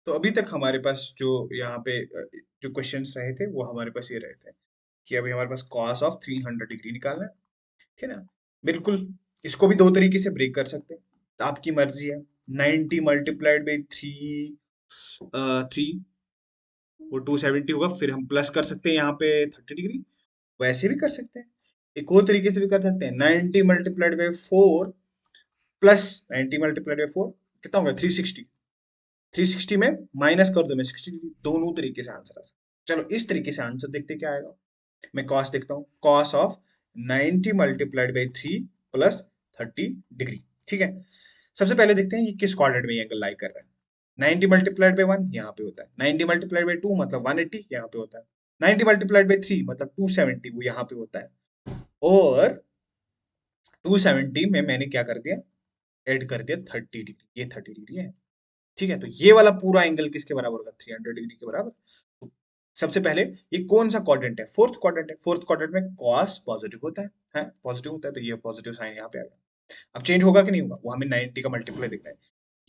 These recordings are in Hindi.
तो अभी तक हमारे पास जो यहाँ पे जो क्वेश्चंस रहे थे वो हमारे पास ये रहे थे कि अभी हमारे पास कॉस ऑफ 300 डिग्री निकालना है, ठीक है ना। बिल्कुल, इसको भी दो तरीके से ब्रेक कर सकते हैं, तो आपकी मर्जी है। 90 मल्टीप्लाइड बाई थ्री, थ्री वो 270 होगा, फिर हम प्लस कर सकते हैं यहाँ पे 30 डिग्री, वैसे भी कर सकते हैं। एक और तरीके से भी कर सकते हैं, 90 multiplied by four plus 90 multiplied by four, कितना होगा 360, 360 में माइनस कर दो मैं 60 डिग्री, दोनों तरीके से आंसर आ सकता है। चलो इस तरीके से आंसर देखते हैं क्या आएगा। मैं कॉस देखता हूँ, cos of 90 multiplied by three plus 30 degree, ठीक है। सबसे पहले देखते हैं ये किस क्वाड्रेंट में ये एंगल लाई कर रहा है। 90 मल्टीप्लाइड बाई वन यहाँ पे होता है, 90 मल्टीप्लाइड बाई टू मतलब 180 यहाँ पे होता है, 90 मल्टीप्लाइड बाई थ्री मतलब 270 वो यहाँ पे होता है, और 270 में मैंने क्या कर दिया, ऐड कर दिया 30 डिग्री, ये 30 डिग्री है, ठीक है। तो ये वाला पूरा एंगल किसके बराबर होगा, 300 डिग्री के बराबर। तो सबसे पहले ये कौन सा क्वाड्रेंट है, फोर्थ क्वाड्रेंट है, फोर्थ क्वाड्रेंट में कॉस पॉजिटिव होता है पॉजिटिव होता है, तो ये पॉजिटिव साइन यहाँ पे आ गया। अब चेंज होगा कि नहीं होगा, वो हमें 90 का मल्टीप्लाई दिखना है।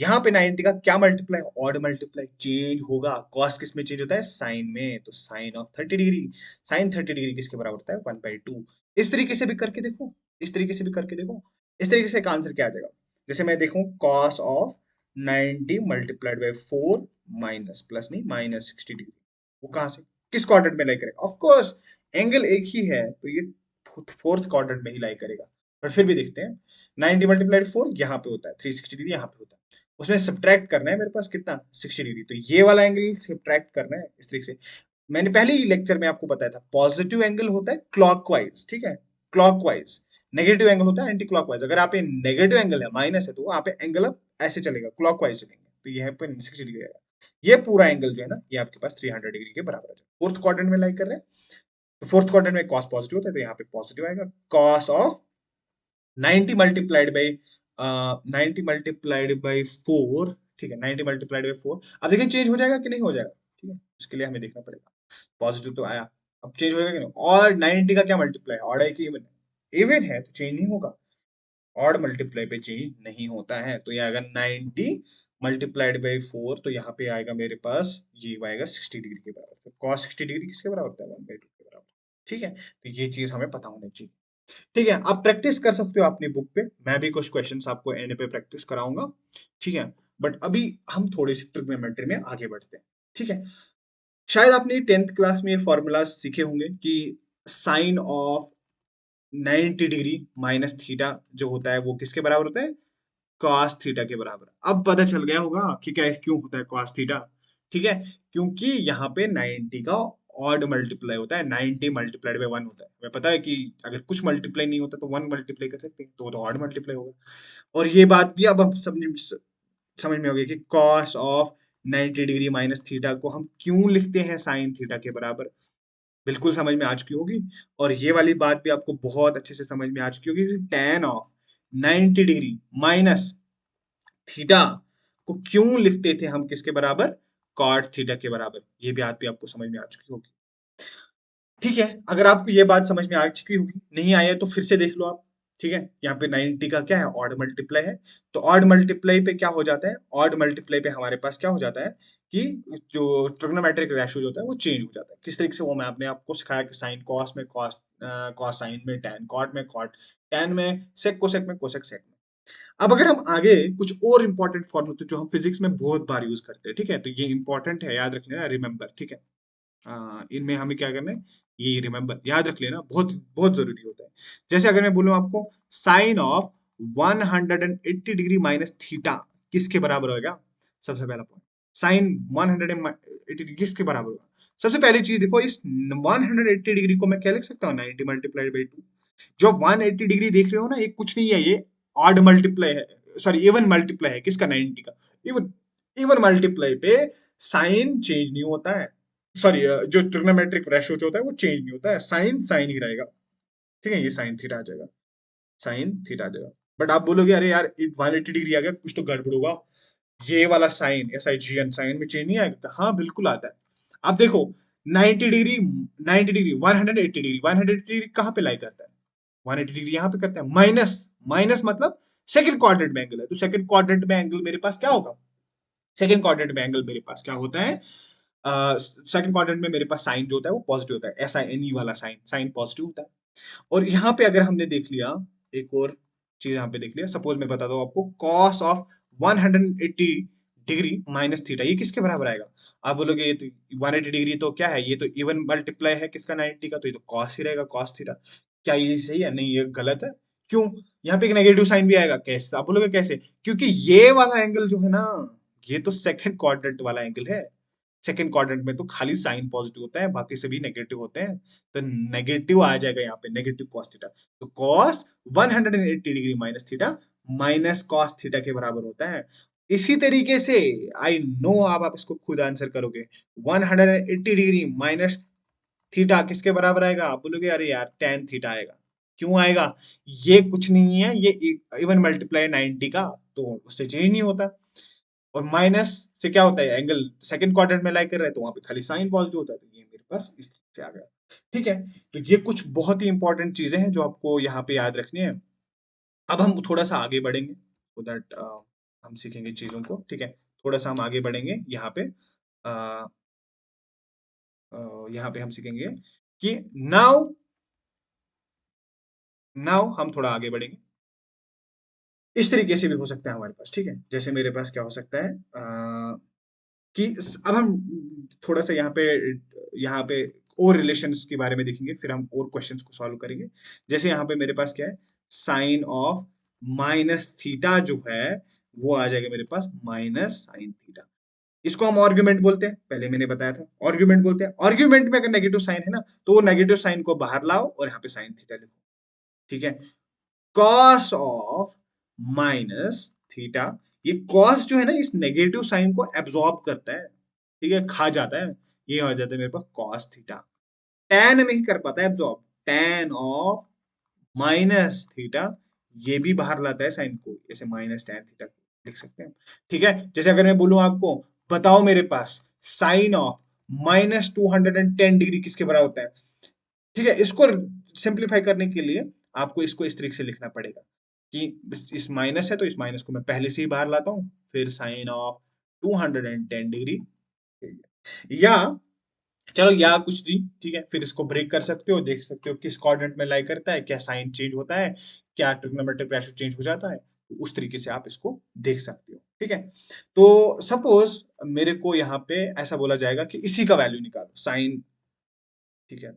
यहाँ पे 90 का क्या मल्टीप्लाई, ऑड मल्टीप्लाई, चेंज होगा। कॉस किस में चेंज होता है, साइन में, तो sine of 30 degree, sine 30 degree किसके बराबर होता है, 1/2। इस तरीके से भी करके देखो, इस तरीके से भी करके देखो, इस तरीके से एक आंसर क्या आ जाएगा। जैसे मैं देखूं cos of 90 multiplied by four minus plus नहीं माइनस 60 डिग्री, वो कहां से, किस क्वाड्रेंट में लाई करेगा, ऑफ कोर्स एंगल एक ही है तो ये फोर्थ क्वाड्रेंट में ही लाई करेगा। पर फिर भी देखते हैं, 90 मल्टीप्लाइड फोर यहाँ पे होता है, 360 डिग्री यहाँ पे होता है, उसमें सब्ट्रैक्ट करना है मेरे पास कितना, 60 डिग्री, तो ये वाला एंगल सब्ट्रैक्ट करना है इस तरीके से। मैंने पहले ही लेक्चर में आपको बताया था, पॉजिटिव एंगल होता है क्लॉकवाइज, ठीक है, क्लॉकवाइज। नेगेटिव एंगल होता है एंटी क्लॉकवाइज। अगर आप नेगेटिव एंगल है, माइनस है, तो वहां पे एंगल अब ऐसे चलेगा, क्लॉकवाइज चलेंगे, तो यहाँ पे 60 डिग्री आएगा। ये पूरा एंगल जो है ना, ये आपके पास 300 डिग्री के बराबर है, फोर्थ क्वाड्रेंट में लाई कर रहे हैं। तो फोर्थ क्वाड्रेंट में कॉस पॉजिटिव होता है, तो यहाँ पे पॉजिटिव आएगा। Cos of 90 multiplied by 90 multiplied by four, ठीक है, 90 मल्टीप्लाइड बाई फोर। अब देखिए चेंज हो जाएगा कि नहीं हो जाएगा, ठीक है, उसके लिए हमें देखना पड़ेगा। पॉजिटिव तो आया, अब चेंज होगा कि नहीं, और 90 का क्या मल्टीप्लाई, ऑड है कि इवन है, इवन है तो चेंज नहीं होगा, ऑड मल्टीप्लाई पे चेंज नहीं होता है, तो ये आएगा 90 मल्टीप्लाइड बाई फोर, तो यहाँ पे आएगा मेरे पास ये आएगा 60 डिग्री के बराबर। तो कॉस 60 डिग्री किसके बराबर होता है, 1/2 के बराबर, ठीक है। तो ये चीज हमें पता होनी चाहिए, ठीक है। आप प्रैक्टिस कर सकते हो अपनी बुक पे, मैं भी कुछ क्वेश्चंस आपको एंड पे प्रैक्टिस कराऊंगा, ठीक है। बट अभी हम थोड़ी सी ट्रिग्नोमेट्री में आगे बढ़ते हैं, ठीक है। शायद आपने 10th क्लास में ये फॉर्मूला सीखे होंगे कि sine of 90 degree minus theta जो होता है वो किसके बराबर होता है, कॉस थीटा के बराबर। अब पता चल गया होगा कि क्या क्यों होता है कॉस थीटा, ठीक है। क्योंकि यहाँ पे 90 का ऑड मल्टीप्लाई होता है, 90 मल्टीप्लाइड बाई वन होता है। हमें पता है कि अगर कुछ मल्टीप्लाई नहीं होता तो वन मल्टीप्लाई कर सकते हैं, तो वो तो ऑड मल्टीप्लाई होगा। और ये बात भी अब हम समझ में होगी कि cos of 90 degree minus theta को हम क्यों लिखते हैं साइन थीटा के बराबर, बिल्कुल समझ में आ चुकी होगी। और ये वाली बात भी आपको बहुत अच्छे से समझ में आ चुकी होगी कि tan of 90 degree minus theta को क्यों लिखते थे हम किसके बराबर, कॉट थीटा के बराबर, ये बात भी आपको समझ में आ चुकी होगी, ठीक है। अगर आपको ये बात समझ में आ चुकी होगी, नहीं आया तो फिर से देख लो आप, ठीक है। यहाँ पे 90 का क्या है, ऑड मल्टीप्लाई है, तो ऑड मल्टीप्लाई पे क्या हो जाता है, ऑड मल्टीप्लाई पे हमारे पास क्या हो जाता है कि जो ट्रिग्नोमेट्रिक रेशियो होता है वो चेंज हो जाता है। किस तरीके से, वो मैं आपने आपको सिखाया कि साइन कॉस में कॉस, कॉस साइन में टैन, कॉट में कॉट टैन में, सेक कोसेक में कोसेक सेक में। अब अगर हम आगे कुछ और इंपॉर्टेंट फॉर्मूले जो हम फिजिक्स में बहुत बार यूज करते हैं, ठीक है, तो ये इंपॉर्टेंट है, याद रख लेना, रिमेंबर, ठीक है। इनमें हमें क्या करना है, ये रिमेंबर याद रख लेना, बहुत बहुत जरूरी होता है। जैसे अगर मैं बोलूं आपको sine of 180 degree minus theta किसके बराबर होगा, सबसे पहला पॉइंट, साइन 180 डिग्री किसके बराबर होगा। सबसे पहली चीज देखो, इस 180 डिग्री को मैं क्या लिख सकता हूँ, 90 मल्टीप्लाइड बाई टू। जो 180 डिग्री देख रहे हो ना, ये कुछ नहीं है, ये ऑड मल्टीप्लाई है, सॉरी इवन मल्टीप्लाई है किसका, 90 का। इवन इवन मल्टीप्लाई पे साइन चेंज नहीं होता है, सॉरी जो ट्रिग्नोमेट्रिक रेशियो जो होता है वो चेंज नहीं होता है, साइन साइन ही रहेगा, ठीक है। ये साइन थीटा आ जाएगा, साइन थीटा आ जाएगा। बट आप बोलोगे अरे यार 180 डिग्री आ गया, कुछ तो गड़बड़ होगा, ये वाला sine S I G N sine में चेंज नहीं आएगा, हाँ बिल्कुल आता है। अब देखो 90 डिग्री, 90 डिग्री, 180 डिग्री, 180 डिग्री कहाँ पे लाई करता है, 180 डिग्री यहाँ पे करता है, माइनस, माइनस मतलब सेकंड क्वाड्रेंट में एंगल है, तो सेकंड क्वाड्रेंट में एंगल मेरे पास क्या होगा, सेकंड क्वाड्रेंट में एंगल मेरे पास क्या होता है, सेकंड क्वाड्रेंट में मेरे पास साइन जो होता है वो पॉजिटिव होता है, ऐसा एनी वाला साइन साइन पॉजिटिव होता है। और यहाँ पे अगर हमने देख लिया, एक और चीज यहाँ पे देख लिया, सपोज मैं बता दूं आपको, cos of 180 degree minus theta, ये किसके बराबर आएगा? आप बोलोगे ये तो 180 डिग्री तो क्या है, ये तो इवन मल्टीप्लाई है किसका, 90 का, तो ये तो कॉस ही रहेगा, कॉस थीटा। क्या ये सही है? नहीं, ये गलत है। क्यों? यहाँ पे एक नेगेटिव साइन भी आएगा, कैसे? आप बोलोगे कैसे? क्योंकि ये वाला एंगल जो है ना, ये तो सेकंड क्वाड्रेंट वाला एंगल है। सेकंड क्वाड्रेंट में तो खाली साइन पॉजिटिव होता है, बाकी सभी नेगेटिव होते हैं। तो नेगेटिव आ जाएगा यहाँ पे, नेगेटिव कॉस थीटा। तो cos 180 degree minus theta minus cos theta के बराबर होता है। इसी तरीके से आई नो आप इसको खुद आंसर करोगे, 180 डिग्री माइनस थीटा किसके बराबर आएगा? आप बोलोगे अरे यार टेन थीटा आएगा। क्यों आएगा? ये कुछ नहीं है, ये इवन मल्टीप्लाई 90 का, तो उससे चेंज नहीं होता। और माइनस से क्या होता है, एंगल सेकंड क्वाड्रेंट में लाई कर रहे हैं तो वहां पे खाली साइन पॉजिटिव होता है, तो ये मेरे पास इस तरीके से आ गया। ठीक है, तो ये कुछ बहुत ही इंपॉर्टेंट चीजें हैं जो आपको यहाँ पे याद रखनी है। अब हम थोड़ा सा आगे बढ़ेंगे, सो दैट हम सीखेंगे चीजों को। ठीक है, थोड़ा सा हम आगे बढ़ेंगे यहाँ पे, यहाँ पे हम सीखेंगे कि नाउ नाउ हम थोड़ा आगे बढ़ेंगे। इस तरीके से भी हो सकता है हमारे पास। ठीक है, जैसे मेरे पास क्या हो सकता है, कि अब हम थोड़ा सा यहाँ पे और रिलेशंस के बारे में देखेंगे, फिर हम और क्वेश्चंस को सॉल्व करेंगे। जैसे यहाँ पे मेरे पास क्या है, साइन ऑफ माइनस थीटा जो है वो आ जाएगा मेरे पास माइनस साइन थीटा। इसको हम आर्ग्यूमेंट बोलते हैं, पहले मैंने बताया था आर्ग्यूमेंट बोलते हैं। आर्ग्यूमेंट में अगर नेगेटिव साइन है ना, तो वो नेगेटिव साइन को बाहर लाओ और यहाँ पे साइन थीटा लिखो। ठीक है, कॉस ऑफ माइनस थीटा, ये कॉस जो है ना इस नेगेटिव साइन को एब्सॉर्ब करता है, ठीक है, खा जाता है। ये हो जाता है मेरे पास कॉस थीटा। टैन नहीं कर पाता है absorb, tan of minus theta ये भी बाहर लाता है साइन को, जैसे माइनस टैन थीटा लिख सकते हैं। ठीक है, जैसे अगर मैं बोलूं आपको, बताओ मेरे पास साइन ऑफ -210 डिग्री किसके बराबर होता है? ठीक है, इसको सिंप्लीफाई करने के लिए आपको इसको इस तरीके से लिखना पड़ेगा कि इस माइनस है तो इस माइनस को मैं पहले से ही बाहर लाता हूं, फिर साइन ऑफ 210 डिग्री, या चलो या कुछ नहीं, ठीक है, फिर इसको ब्रेक कर सकते हो, देख सकते हो किस क्वाड्रेंट में लाई करता है, क्या साइन चेंज होता है, क्या ट्रिग्नोमेट्रिक रेशियो चेंज हो जाता है, तो उस तरीके से आप इसको देख सकते हो। ठीक है, तो सपोज मेरे को यहाँ पे ऐसा बोला जाएगा कि इसी का वैल्यू निकालो साइन। ठीक है,